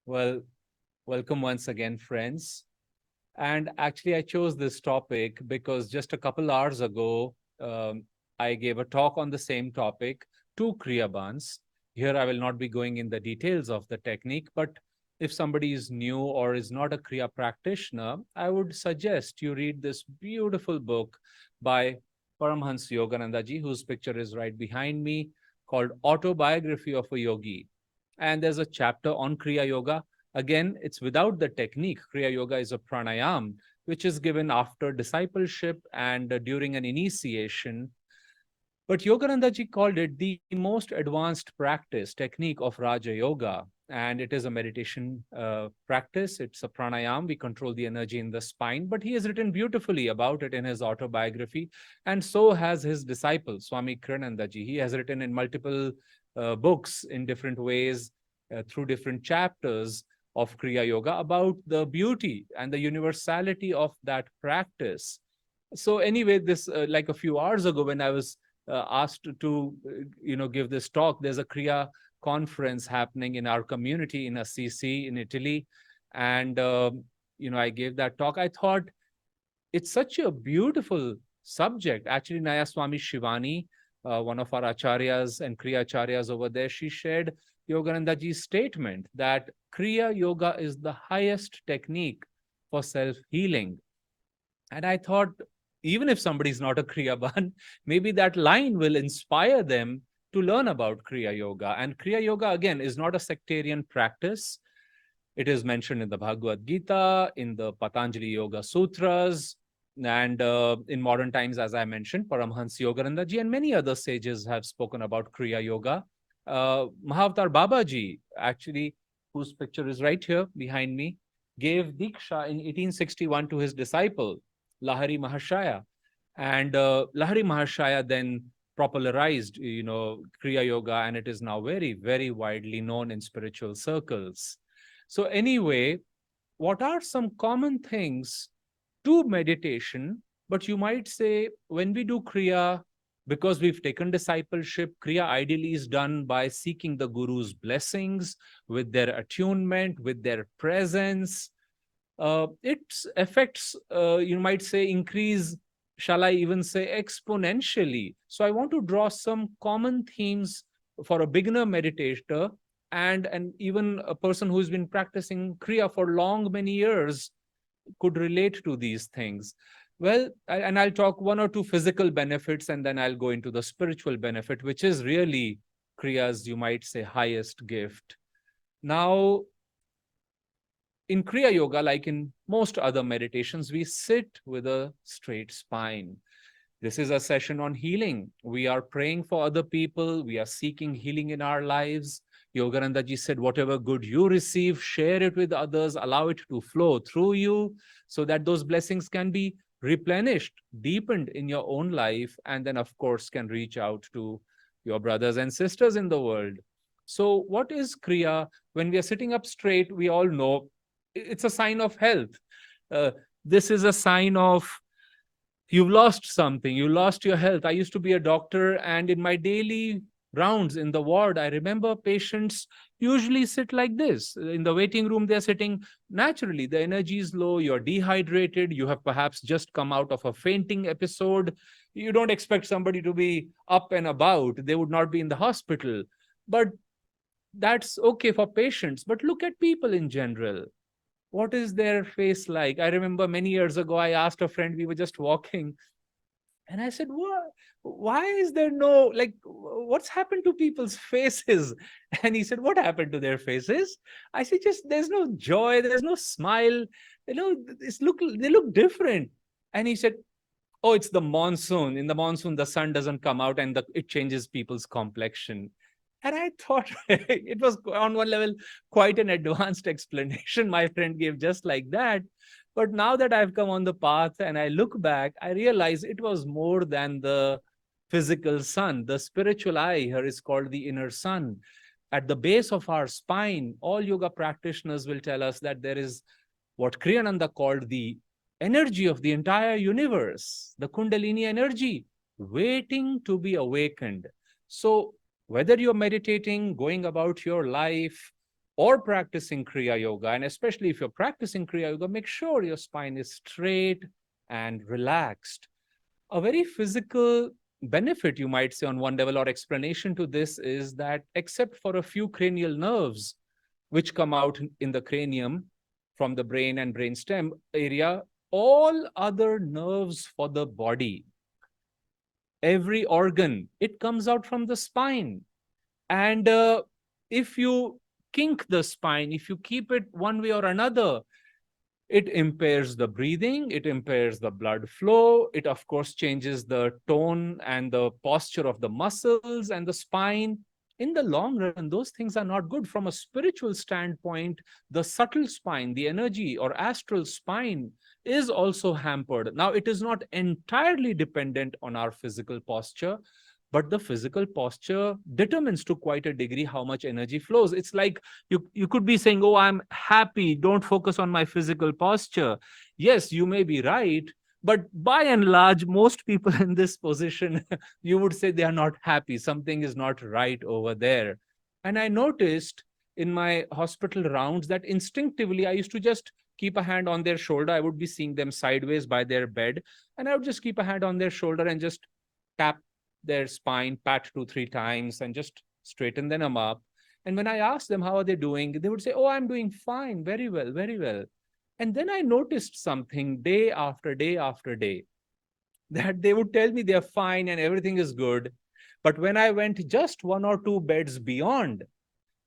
Well, welcome once again, friends. And actually, I chose this topic because just a couple hours ago, I gave a talk on the same topic to Kriya Bans. Here, I will not be going in the details of the technique, but if somebody is new or is not a Kriya practitioner, I would suggest you read this beautiful book by Paramhansa Yogananda ji, whose picture is right behind me, called Autobiography of a Yogi. And there's a chapter on Kriya Yoga. Again, it's without the technique. Kriya Yoga is a pranayam, which is given after discipleship and during an initiation. But Yogananda ji called it the most advanced practice, technique of Raja Yoga. And it is a meditation practice. It's a pranayam. We control the energy in the spine. But he has written beautifully about it in his autobiography. And so has his disciple, Swami Kriyananda ji. He has written in multiple books in different ways through different chapters of Kriya Yoga about the beauty and the universality of that practice. So anyway, this like a few hours ago when I was asked to give this talk, there's a Kriya conference happening in our community in Assisi in Italy, and I gave that talk. I thought it's such a beautiful subject. Actually, Nayaswami Shivani, one of our acharyas and Kriya acharyas over there, she shared Yoganandaji's statement that Kriya Yoga is the highest technique for self-healing. And I thought, even if somebody's not a Kriyaban, maybe that line will inspire them to learn about Kriya Yoga. And Kriya Yoga, again, is not a sectarian practice. It is mentioned in the Bhagavad Gita, in the Patanjali Yoga Sutras, and in modern times, as I mentioned, Paramhansa Yogananda ji and many other sages have spoken about Kriya Yoga. Mahavatar Babaji, actually, whose picture is right here behind me, gave Diksha in 1861 to his disciple, Lahari Mahashaya. And Lahari Mahashaya then popularized, Kriya Yoga, and it is now very, very widely known in spiritual circles. So anyway, what are some common things to meditation? But you might say, when we do Kriya, because we've taken discipleship, Kriya ideally is done by seeking the Guru's blessings, with their attunement, with their presence. Its effects, you might say, increase, shall I even say, exponentially. So I want to draw some common themes for a beginner meditator and even a person who's been practicing Kriya for long, many years could relate to these things. Well, and I'll talk one or two physical benefits, and then I'll go into the spiritual benefit, which is really Kriya's, you might say, highest gift. Now, in Kriya Yoga, like in most other meditations, we sit with a straight spine. This is a session on healing. We are praying for other people. We are seeking healing in our lives. Yogananda ji said, whatever good you receive, share it with others, allow it to flow through you so that those blessings can be replenished, deepened in your own life, and then, of course, can reach out to your brothers and sisters in the world. So, what is Kriya? When we are sitting up straight, we all know it's a sign of health. Uh, this is a sign of you've lost something, you lost your health. I used to be a doctor, and in my daily rounds in the ward, I remember patients usually sit like this. In the waiting room, they're sitting naturally. The energy is low, you're dehydrated, you have perhaps just come out of a fainting episode. You don't expect somebody to be up and about, they would not be in the hospital. But that's okay for patients. But look at people in general. What is their face like? I remember many years ago, I asked a friend, we were just walking, and I said, what? Why is there no, like, what's happened to people's faces? And he said, what happened to their faces? I said, just there's no joy, there's no smile. They look different. And he said, oh, it's the monsoon. In the monsoon, the sun doesn't come out and it changes people's complexion. And I thought it was on one level quite an advanced explanation my friend gave just like that. But now that I've come on the path and I look back, I realize it was more than the physical sun. The spiritual eye here is called the inner sun. At the base of our spine, all yoga practitioners will tell us that there is what Kriyananda called the energy of the entire universe, the Kundalini energy, waiting to be awakened. So, whether you're meditating, going about your life, or practicing Kriya Yoga, and especially if you're practicing Kriya Yoga, make sure your spine is straight and relaxed. A very physical benefit, you might say, on one level, or explanation to this is that except for a few cranial nerves which come out in the cranium from the brain and brainstem area, all other nerves for the body, every organ, it comes out from the spine. And if you kink the spine, if you keep it one way or another, it impairs the breathing, it impairs the blood flow, it of course changes the tone and the posture of the muscles and the spine. In the long run, those things are not good. From a spiritual standpoint, the subtle spine, the energy or astral spine, is also hampered. Now, it is not entirely dependent on our physical posture, but the physical posture determines to quite a degree how much energy flows. It's like you could be saying, oh, I'm happy, don't focus on my physical posture. Yes, you may be right, but by and large, most people in this position, you would say they are not happy. Something is not right over there. And I noticed in my hospital rounds that instinctively I used to just keep a hand on their shoulder. I would be seeing them sideways by their bed, and I would just keep a hand on their shoulder and just tap their spine, pat 2, 3 times, and just straighten them up. And when I asked them how are they doing, they would say, "Oh, I'm doing fine, very well, very well." And then I noticed something day after day after day, that they would tell me they're fine and everything is good. But when I went just 1 or 2 beds beyond,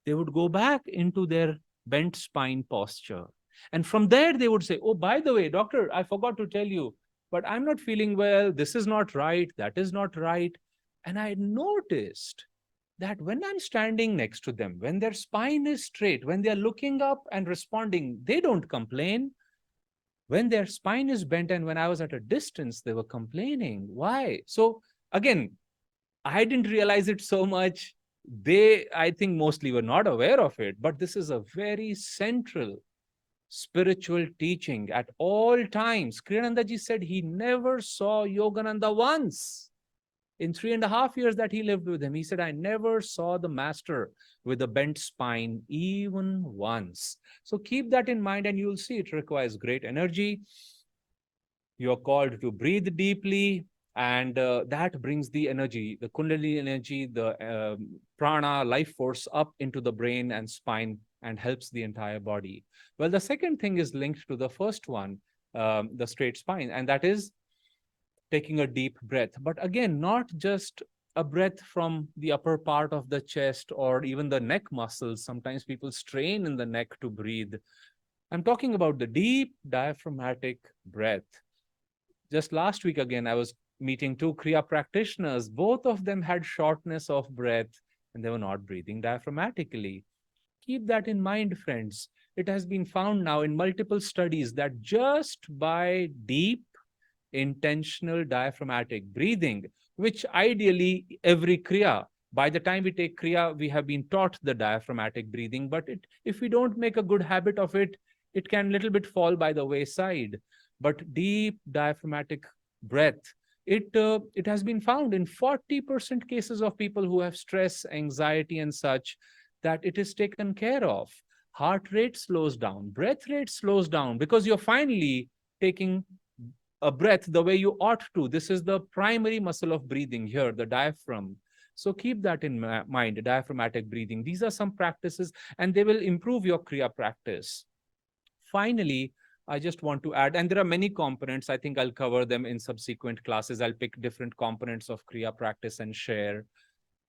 they would go back into their bent spine posture. And from there, they would say, "Oh, by the way, doctor, I forgot to tell you, but I'm not feeling well. This is not right. That is not right." And I noticed that when I'm standing next to them, when their spine is straight, when they're looking up and responding, they don't complain. When their spine is bent and when I was at a distance, they were complaining. Why? So again, I didn't realize it so much. They, I think, mostly were not aware of it, but this is a very central spiritual teaching at all times. Kriyananda ji said he never saw Yogananda once. In 3.5 years that he lived with him, he said, I never saw the master with a bent spine even once. So keep that in mind, and you'll see it requires great energy. You're called to breathe deeply, and that brings the energy, the Kundalini energy, the prana, life force up into the brain and spine and helps the entire body. Well, the second thing is linked to the first one, the straight spine, and that is taking a deep breath. But again, not just a breath from the upper part of the chest or even the neck muscles. Sometimes people strain in the neck to breathe. I'm talking about the deep diaphragmatic breath. Just last week, again, I was meeting 2 Kriya practitioners. Both of them had shortness of breath and they were not breathing diaphragmatically. Keep that in mind, friends. It has been found now in multiple studies that just by deep intentional diaphragmatic breathing, which ideally every Kriya, by the time we take Kriya, we have been taught the diaphragmatic breathing, but if we don't make a good habit of it, it can little bit fall by the wayside. But deep diaphragmatic breath, it has been found in 40% cases of people who have stress, anxiety, and such, that it is taken care of. Heart rate slows down, breath rate slows down, because you're finally taking a breath the way you ought to. This is the primary muscle of breathing here, the diaphragm. So keep that in mind, diaphragmatic breathing. These are some practices and they will improve your Kriya practice. Finally, I just want to add, and there are many components, I think I'll cover them in subsequent classes. I'll pick different components of Kriya practice and share.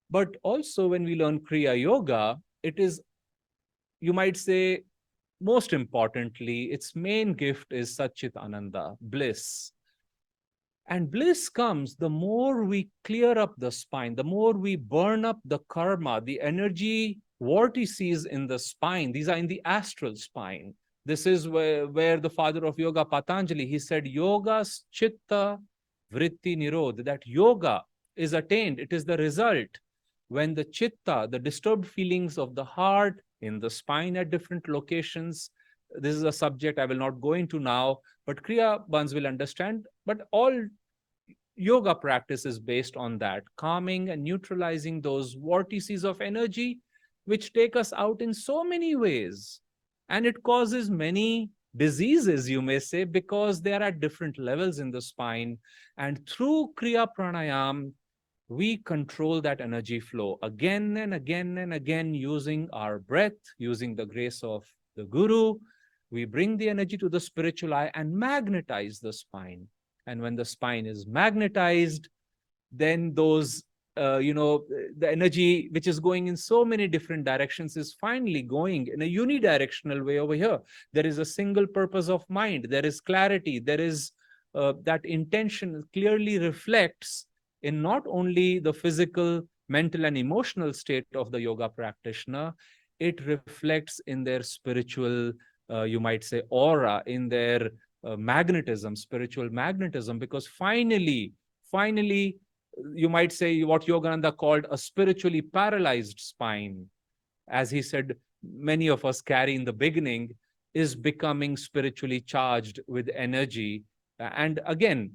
But also when we learn Kriya Yoga, it is, you might say, most importantly, its main gift is Satchit Ananda, bliss. And bliss comes the more we clear up the spine, the more we burn up the karma, the energy vortices in the spine. These are in the astral spine. This is where the father of yoga, Patanjali, he said, yoga's chitta vritti nirodh, that yoga is attained. It is the result when the chitta, the disturbed feelings of the heart, in the spine at different locations. This is a subject I will not go into now, but Kriya Bans will understand. But all yoga practice is based on that, calming and neutralizing those vortices of energy which take us out in so many ways. And it causes many diseases, you may say, because they are at different levels in the spine. And through Kriya Pranayam, we control that energy flow again and again and again using our breath, using the grace of the Guru. We bring the energy to the spiritual eye and magnetize the spine. And when the spine is magnetized, then those the energy which is going in so many different directions is finally going in a unidirectional way over here. There is a single purpose of mind, there is clarity, there is that intention clearly reflects in not only the physical, mental and emotional state of the yoga practitioner, it reflects in their spiritual, you might say, aura, in their magnetism, spiritual magnetism, because finally, you might say what Yogananda called a spiritually paralyzed spine, as he said, many of us carry in the beginning, is becoming spiritually charged with energy. And again,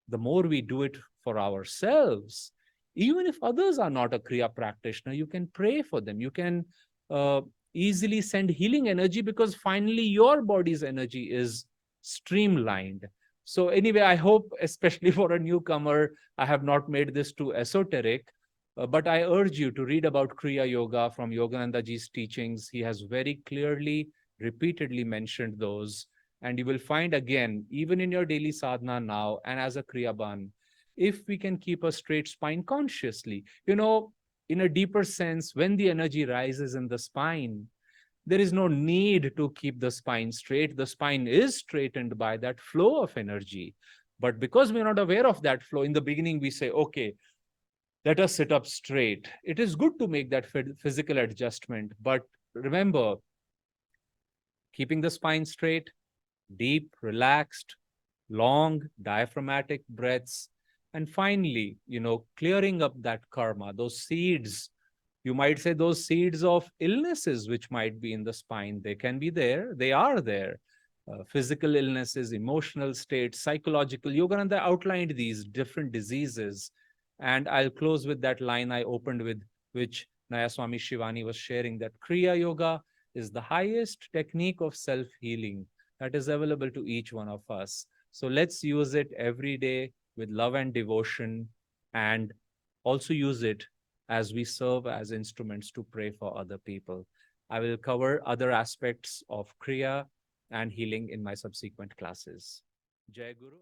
the more we do it for ourselves, even if others are not a Kriya practitioner, you can pray for them. You can uh, easily send healing energy because finally your body's energy is streamlined. So, anyway, I hope, especially for a newcomer, I have not made this too esoteric. But I urge you to read about Kriya Yoga from Yogananda ji's teachings. He has very clearly, repeatedly mentioned those. And you will find again, even in your daily sadhana now and as a Kriyaban, if we can keep a straight spine consciously, in a deeper sense, when the energy rises in the spine, there is no need to keep the spine straight. The spine is straightened by that flow of energy. But because we're not aware of that flow, in the beginning we say, okay, let us sit up straight. It is good to make that physical adjustment, but remember, keeping the spine straight, deep, relaxed, long, diaphragmatic breaths, and finally, clearing up that karma, those seeds, you might say those seeds of illnesses which might be in the spine. They can be there, they are there. Physical illnesses, emotional states, psychological. Yogananda outlined these different diseases. And I'll close with that line I opened with, which Nayaswami Shivani was sharing, that Kriya Yoga is the highest technique of self healing that is available to each one of us. So let's use it every day with love and devotion, and also use it as we serve as instruments to pray for other people. I will cover other aspects of Kriya and healing in my subsequent classes. Jai Guru.